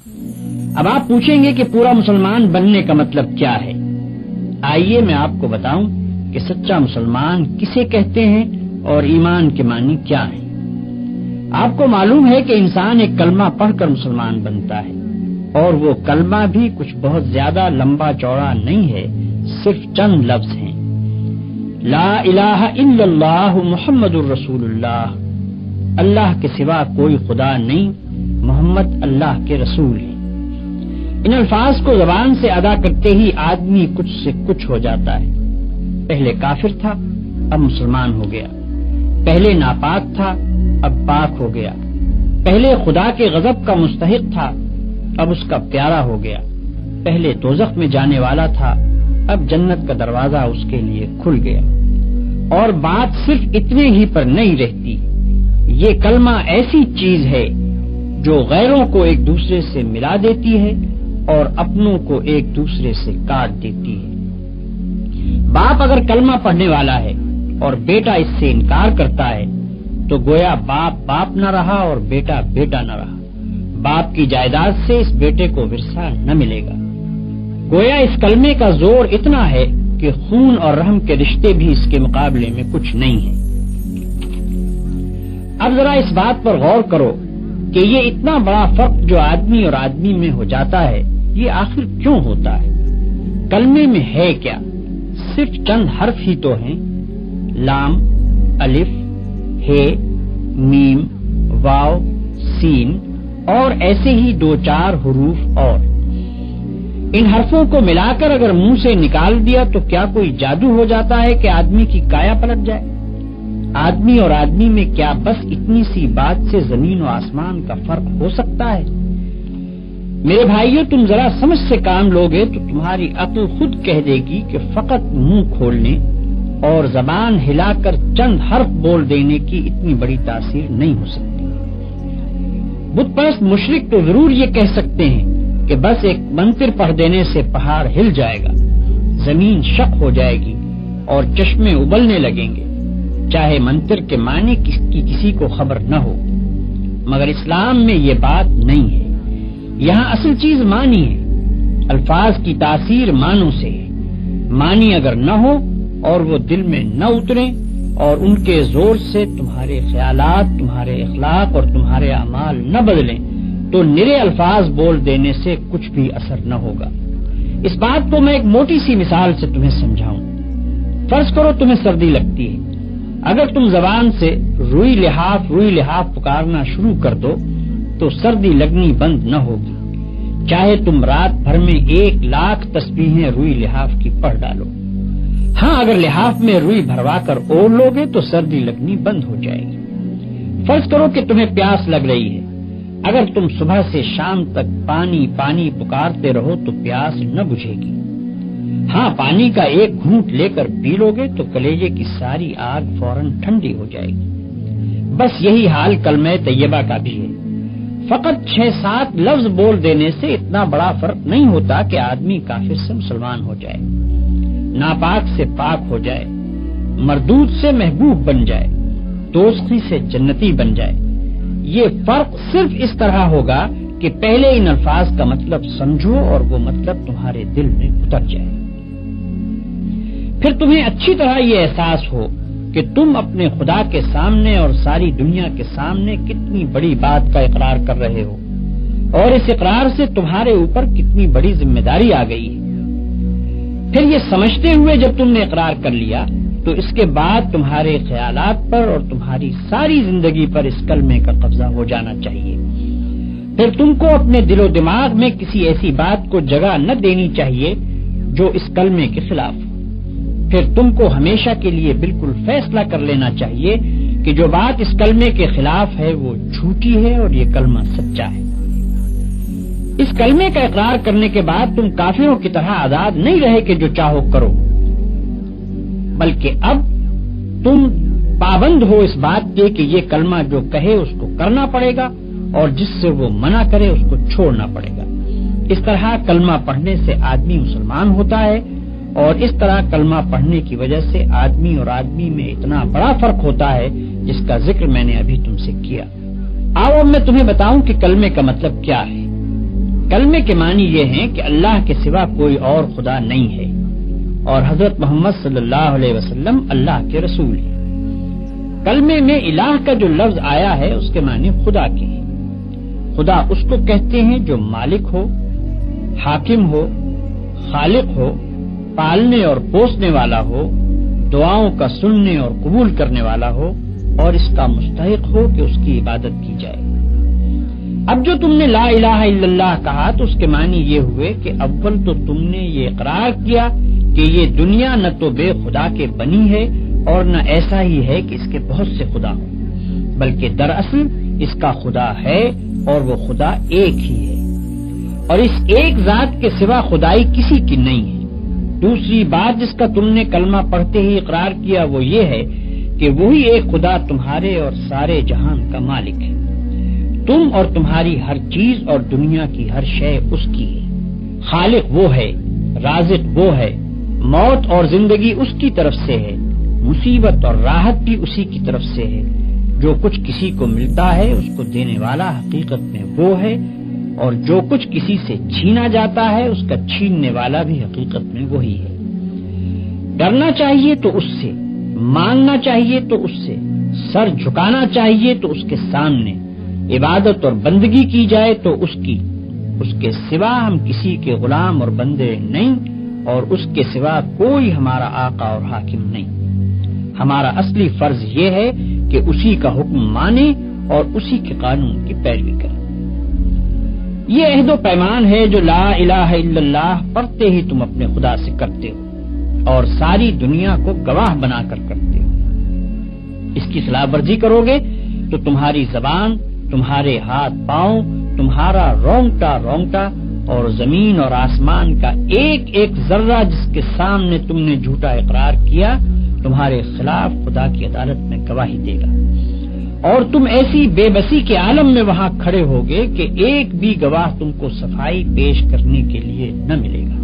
اب آپ پوچھیں گے کہ پورا مسلمان بننے کا مطلب کیا ہے؟ آئیے میں آپ کو بتاؤں کہ سچا مسلمان کسے کہتے ہیں اور ایمان کے معنی کیا ہیں۔ آپ کو معلوم ہے کہ انسان ایک کلمہ پڑھ کر مسلمان بنتا ہے، اور وہ کلمہ بھی کچھ بہت زیادہ لمبا چوڑا نہیں ہے، صرف چند لفظ ہیں۔ لا الہ الا اللہ محمد الرسول اللہ، اللہ کے سوا کوئی خدا نہیں، محمد اللہ کے رسول ہیں۔ ان الفاظ کو زبان سے ادا کرتے ہی آدمی کچھ سے کچھ ہو جاتا ہے۔ پہلے کافر تھا، اب مسلمان ہو گیا۔ پہلے ناپاک تھا، اب پاک ہو گیا۔ پہلے خدا کے غضب کا مستحق تھا، اب اس کا پیارا ہو گیا۔ پہلے دوزخ میں جانے والا تھا، اب جنت کا دروازہ اس کے لیے کھل گیا۔ اور بات صرف اتنے ہی پر نہیں رہتی، یہ کلمہ ایسی چیز ہے جو غیروں کو ایک دوسرے سے ملا دیتی ہے اور اپنوں کو ایک دوسرے سے کاٹ دیتی ہے۔ باپ اگر کلمہ پڑھنے والا ہے اور بیٹا اس سے انکار کرتا ہے تو گویا باپ باپ نہ رہا اور بیٹا بیٹا نہ رہا۔ باپ کی جائیداد سے اس بیٹے کو ورثہ نہ ملے گا۔ گویا اس کلمے کا زور اتنا ہے کہ خون اور رحم کے رشتے بھی اس کے مقابلے میں کچھ نہیں ہیں۔ اب ذرا اس بات پر غور کرو کہ یہ اتنا بڑا فرق جو آدمی اور آدمی میں ہو جاتا ہے، یہ آخر کیوں ہوتا ہے؟ کلمے میں ہے کیا؟ صرف چند حرف ہی تو ہیں، لام، الف، ہے، میم، واو، سین اور ایسے ہی دو چار حروف اور۔ ان حرفوں کو ملا کر اگر منہ سے نکال دیا تو کیا کوئی جادو ہو جاتا ہے کہ آدمی کی کایا پلٹ جائے؟ آدمی اور آدمی میں کیا بس اتنی سی بات سے زمین و آسمان کا فرق ہو سکتا ہے؟ میرے بھائیو، تم ذرا سمجھ سے کام لوگے تو تمہاری عقل خود کہہ دے گی کہ فقط منہ کھولنے اور زبان ہلا کر چند حرف بول دینے کی اتنی بڑی تاثیر نہیں ہو سکتی۔ بت پرست مشرک تو ضرور یہ کہہ سکتے ہیں کہ بس ایک منتر پڑھ دینے سے پہاڑ ہل جائے گا، زمین شق ہو جائے گی اور چشمے ابلنے لگیں گے، چاہے منتر کے معنی کی کسی کو خبر نہ ہو۔ مگر اسلام میں یہ بات نہیں ہے۔ یہاں اصل چیز معنی ہے۔ الفاظ کی تاثیر معنوں سے ہے۔ معنی اگر نہ ہو اور وہ دل میں نہ اتریں اور ان کے زور سے تمہارے خیالات، تمہارے اخلاق اور تمہارے اعمال نہ بدلیں تو نرے الفاظ بول دینے سے کچھ بھی اثر نہ ہوگا۔ اس بات کو میں ایک موٹی سی مثال سے تمہیں سمجھاؤں۔ فرض کرو تمہیں سردی لگتی ہے، اگر تم زبان سے روئی لحاف پکارنا شروع کر دو تو سردی لگنی بند نہ ہوگی، چاہے تم رات بھر میں 1,00,000 تسبیحیں روئی لحاف کی پڑھ ڈالو۔ ہاں، اگر لحاف میں روئی بھروا کر اوڑھ لوگے تو سردی لگنی بند ہو جائے گی۔ فرض کرو کہ تمہیں پیاس لگ رہی ہے، اگر تم صبح سے شام تک پانی پانی پکارتے رہو تو پیاس نہ بجھے گی۔ ہاں، پانی کا ایک گھونٹ لے کر پی لوگے تو کلیجے کی ساری آگ فوراً ٹھنڈی ہو جائے گی۔ بس یہی حال کلمہ طیبہ کا بھی ہے۔ فقط 6-7 لفظ بول دینے سے اتنا بڑا فرق نہیں ہوتا کہ آدمی کافر سے مسلمان ہو جائے، ناپاک سے پاک ہو جائے، مردود سے محبوب بن جائے، دوزخی سے جنتی بن جائے۔ یہ فرق صرف اس طرح ہوگا کہ پہلے ان الفاظ کا مطلب سمجھو اور وہ مطلب تمہارے دل میں اتر جائے۔ پھر تمہیں اچھی طرح یہ احساس ہو کہ تم اپنے خدا کے سامنے اور ساری دنیا کے سامنے کتنی بڑی بات کا اقرار کر رہے ہو، اور اس اقرار سے تمہارے اوپر کتنی بڑی ذمہ داری آ گئی ہے۔ پھر یہ سمجھتے ہوئے جب تم نے اقرار کر لیا تو اس کے بعد تمہارے خیالات پر اور تمہاری ساری زندگی پر اس کلمے کا قبضہ ہو جانا چاہیے۔ پھر تم کو اپنے دل و دماغ میں کسی ایسی بات کو جگہ نہ دینی چاہیے جو اس کلمے کے خلاف ہو۔ پھر تم کو ہمیشہ کے لیے بالکل فیصلہ کر لینا چاہیے کہ جو بات اس کلمے کے خلاف ہے وہ جھوٹی ہے اور یہ کلمہ سچا ہے۔ اس کلمے کا اقرار کرنے کے بعد تم کافروں کی طرح آزاد نہیں رہے کہ جو چاہو کرو، بلکہ اب تم پابند ہو اس بات کے کہ یہ کلمہ جو کہے اس کو کرنا پڑے گا اور جس سے وہ منع کرے اس کو چھوڑنا پڑے گا۔ اس طرح کلمہ پڑھنے سے آدمی مسلمان ہوتا ہے، اور اس طرح کلمہ پڑھنے کی وجہ سے آدمی اور آدمی میں اتنا بڑا فرق ہوتا ہے جس کا ذکر میں نے ابھی تم سے کیا۔ آؤ اب میں تمہیں بتاؤں کہ کلمے کا مطلب کیا ہے۔ کلمے کے معنی یہ ہیں کہ اللہ کے سوا کوئی اور خدا نہیں ہے اور حضرت محمد صلی اللہ علیہ وسلم اللہ کے رسول ہیں۔ کلمے میں الہ کا جو لفظ آیا ہے اس کے معنی خدا کے ہیں۔ خدا اس کو کہتے ہیں جو مالک ہو، حاکم ہو، خالق ہو، پالنے اور پوسنے والا ہو، دعاؤں کا سننے اور قبول کرنے والا ہو اور اس کا مستحق ہو کہ اس کی عبادت کی جائے۔ اب جو تم نے لا الہ الا اللہ کہا تو اس کے معنی یہ ہوئے کہ اول تو تم نے یہ اقرار کیا کہ یہ دنیا نہ تو بے خدا کے بنی ہے اور نہ ایسا ہی ہے کہ اس کے بہت سے خدا ہوں، بلکہ دراصل اس کا خدا ہے اور وہ خدا ایک ہی ہے اور اس ایک ذات کے سوا خدائی کسی کی نہیں ہے۔ دوسری بات جس کا تم نے کلمہ پڑھتے ہی اقرار کیا وہ یہ ہے کہ وہی ایک خدا تمہارے اور سارے جہان کا مالک ہے۔ تم اور تمہاری ہر چیز اور دنیا کی ہر شے اس کی ہے۔ خالق وہ ہے، رازق وہ ہے، موت اور زندگی اس کی طرف سے ہے، مصیبت اور راحت بھی اسی کی طرف سے ہے۔ جو کچھ کسی کو ملتا ہے اس کو دینے والا حقیقت میں وہ ہے اور جو کچھ کسی سے چھینا جاتا ہے اس کا چھیننے والا بھی حقیقت میں وہی ہے۔ ڈرنا چاہیے تو اس سے، مانگنا چاہیے تو اس سے، سر جھکانا چاہیے تو اس کے سامنے، عبادت اور بندگی کی جائے تو اس کی، اس کے سوا ہم کسی کے غلام اور بندے نہیں اور اس کے سوا کوئی ہمارا آقا اور حاکم نہیں۔ ہمارا اصلی فرض یہ ہے کہ اسی کا حکم مانیں اور اسی کے قانون کی پیروی کریں۔ یہ عہد و پیمان ہے جو لا الہ الا اللہ پڑھتے ہی تم اپنے خدا سے کرتے ہو اور ساری دنیا کو گواہ بنا کر کرتے ہو۔ اس کی خلاف ورزی کرو گے تو تمہاری زبان، تمہارے ہاتھ پاؤں، تمہارا رونگٹا رونگٹا اور زمین اور آسمان کا ایک ایک ذرہ جس کے سامنے تم نے جھوٹا اقرار کیا تمہارے خلاف خدا کی عدالت میں گواہی دے گا اور تم ایسی بے بسی کے عالم میں وہاں کھڑے ہوگے کہ ایک بھی گواہ تم کو صفائی پیش کرنے کے لیے نہ ملے گا۔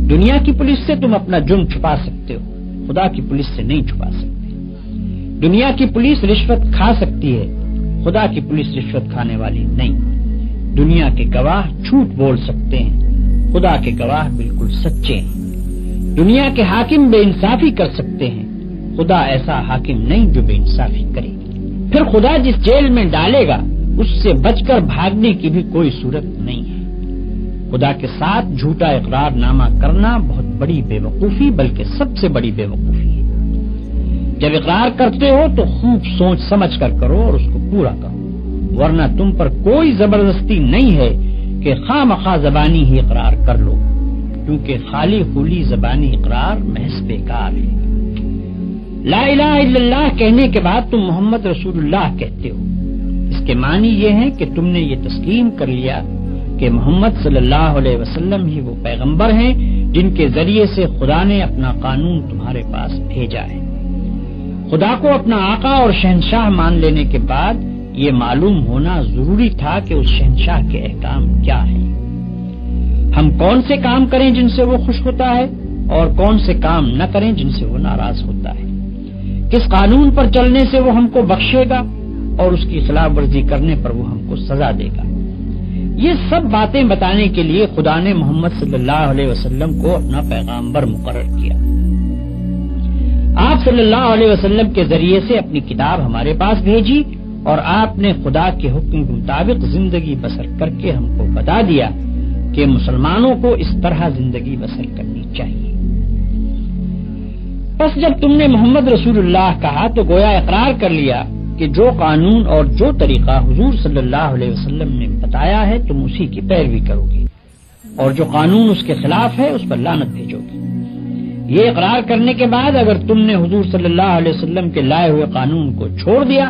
دنیا کی پولیس سے تم اپنا جرم چھپا سکتے ہو، خدا کی پولیس سے نہیں چھپا سکتے۔ دنیا کی پولیس رشوت کھا سکتی ہے، خدا کی پولیس رشوت کھانے والی نہیں۔ دنیا کے گواہ جھوٹ بول سکتے ہیں، خدا کے گواہ بالکل سچے ہیں۔ دنیا کے حاکم بے انصافی کر سکتے ہیں، خدا ایسا حاکم نہیں جو بے انصافی کرے۔ پھر خدا جس جیل میں ڈالے گا اس سے بچ کر بھاگنے کی بھی کوئی صورت نہیں ہے۔ خدا کے ساتھ جھوٹا اقرار نامہ کرنا بہت بڑی بے وقوفی بلکہ سب سے بڑی بے وقوفی ہے۔ جب اقرار کرتے ہو تو خوب سوچ سمجھ کر کرو اور اس کو پورا کرو، ورنہ تم پر کوئی زبردستی نہیں ہے کہ خواہ مخواہ زبانی ہی اقرار کر لو، کیونکہ خالی خولی زبانی اقرار محض بیکار ہے۔ لا الہ الا اللہ کہنے کے بعد تم محمد رسول اللہ کہتے ہو، اس کے معنی یہ ہے کہ تم نے یہ تسلیم کر لیا کہ محمد صلی اللہ علیہ وسلم ہی وہ پیغمبر ہیں جن کے ذریعے سے خدا نے اپنا قانون تمہارے پاس بھیجا ہے۔ خدا کو اپنا آقا اور شہنشاہ مان لینے کے بعد یہ معلوم ہونا ضروری تھا کہ اس شہنشاہ کے احکام کیا ہیں۔ ہم کون سے کام کریں جن سے وہ خوش ہوتا ہے اور کون سے کام نہ کریں جن سے وہ ناراض ہوتا ہے، کس قانون پر چلنے سے وہ ہم کو بخشے گا اور اس کی خلاف ورزی کرنے پر وہ ہم کو سزا دے گا۔ یہ سب باتیں بتانے کے لیے خدا نے محمد صلی اللہ علیہ وسلم کو اپنا پیغامبر مقرر کیا۔ آپ صلی اللہ علیہ وسلم کے ذریعے سے اپنی کتاب ہمارے پاس بھیجی اور آپ نے خدا کے حکم کے مطابق زندگی بسر کر کے ہم کو بتا دیا کہ مسلمانوں کو اس طرح زندگی بسر کرنی چاہیے۔ پس جب تم نے محمد رسول اللہ کہا تو گویا اقرار کر لیا کہ جو قانون اور جو طریقہ حضور صلی اللہ علیہ وسلم نے بتایا ہے تم اسی کی پیروی کرو گے اور جو قانون اس کے خلاف ہے اس پر لعنت بھیجو گے۔ یہ اقرار کرنے کے بعد اگر تم نے حضور صلی اللہ علیہ وسلم کے لائے ہوئے قانون کو چھوڑ دیا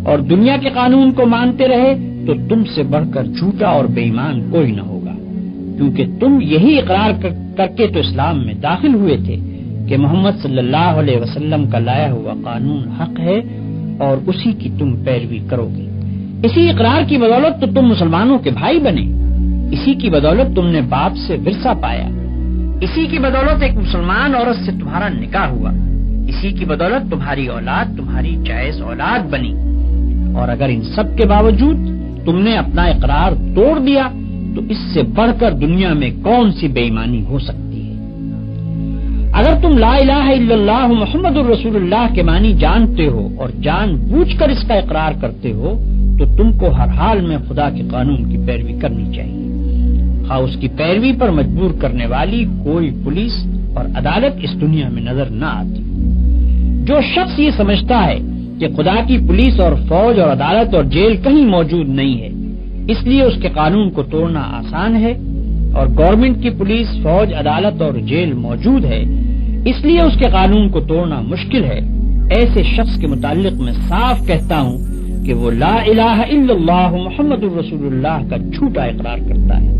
اور دنیا کے قانون کو مانتے رہے تو تم سے بڑھ کر جھوٹا اور بے ایمان کوئی نہ ہوگا، کیونکہ تم یہی اقرار کر کے تو اسلام میں داخل ہوئے تھے کہ محمد صلی اللہ علیہ وسلم کا لایا ہوا قانون حق ہے اور اسی کی تم پیروی کرو گے۔ اسی اقرار کی بدولت تو تم مسلمانوں کے بھائی بنے، اسی کی بدولت تم نے باپ سے ورثہ پایا، اسی کی بدولت ایک مسلمان عورت سے تمہارا نکاح ہوا، اسی کی بدولت تمہاری اولاد تمہاری جائز اولاد بنی۔ اور اگر ان سب کے باوجود تم نے اپنا اقرار توڑ دیا تو اس سے بڑھ کر دنیا میں کون سی بے ایمانی ہو سکتی ہے؟ اگر تم لا الہ الا اللہ محمد الرسول اللہ کے معنی جانتے ہو اور جان بوجھ کر اس کا اقرار کرتے ہو تو تم کو ہر حال میں خدا کے قانون کی پیروی کرنی چاہیے، خواہ اس کی پیروی پر مجبور کرنے والی کوئی پولیس اور عدالت اس دنیا میں نظر نہ آتی۔ جو شخص یہ سمجھتا ہے کہ خدا کی پولیس اور فوج اور عدالت اور جیل کہیں موجود نہیں ہے، اس لیے اس کے قانون کو توڑنا آسان ہے، اور گورنمنٹ کی پولیس، فوج، عدالت اور جیل موجود ہے، اس لیے اس کے قانون کو توڑنا مشکل ہے، ایسے شخص کے متعلق میں صاف کہتا ہوں کہ وہ لا الہ الا اللہ محمد الرسول اللہ کا جھوٹا اقرار کرتا ہے،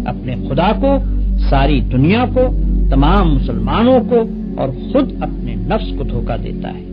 اپنے خدا کو، ساری دنیا کو، تمام مسلمانوں کو اور خود اپنے نفس کو دھوکہ دیتا ہے۔